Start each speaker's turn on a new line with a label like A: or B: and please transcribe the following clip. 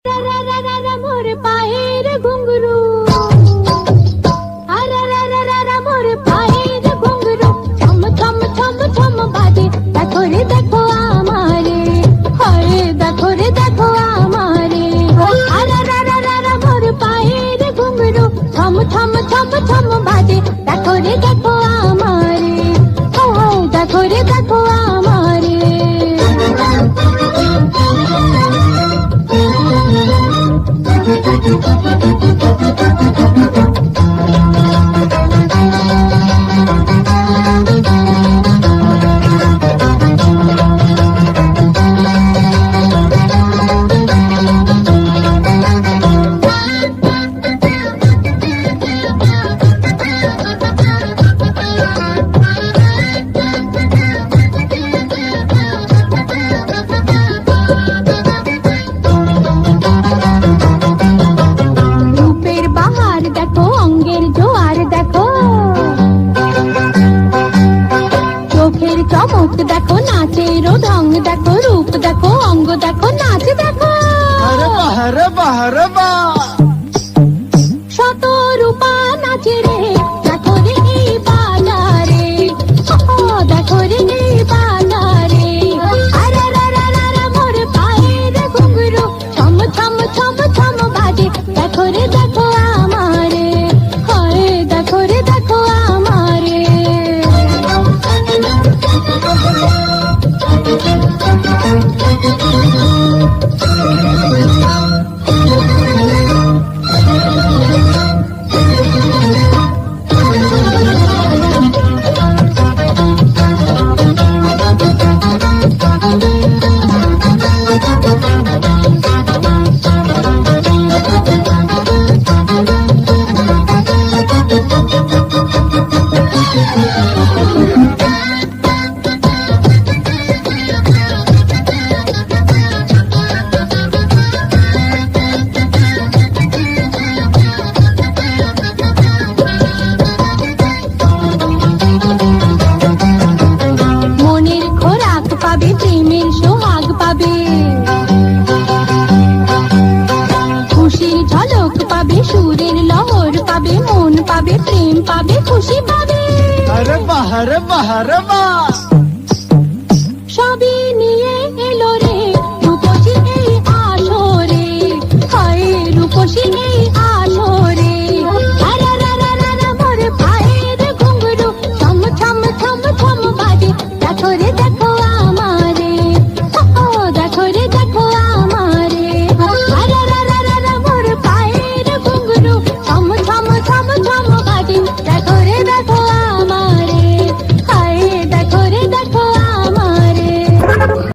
A: মোর পায়ের ঘুঙরু মোর পায়ের ঘুঙরু ছম ছম ছম ছম বাজে দেখো রে দেখো আমারে হয় দেখো রে দেখো আমারে মোর পায়ের ঘুঙরু ছম ছম ছম ছম বাজে দেখো রে দেখো আমারে হয় দেখো রে দেখো আমারে দেখো অঙ্গের জোয়ার দেখো চোখের চমক দেখো নাচের ঢং দেখো রূপ দেখো অঙ্গ দেখো নাচ দেখো শত রূপা নাচে রে দেখো রে এই বাজারে দেখো রে এই বাজারে মোর পায়ের ঘুঙরু ছম ছম ছম ছম বাজে দেখো রে দেখো আমারে হয় দেখো রে দেখো আমারে মনের খোরাক পাবে প্রেমের সোহাগ পাবে খুশির ঝলক পাবে সুরের লহর পাবে মন পাবে প্রেম পাবে খুশি পাবে
B: আরে বাহ রে বাহ রে বাহ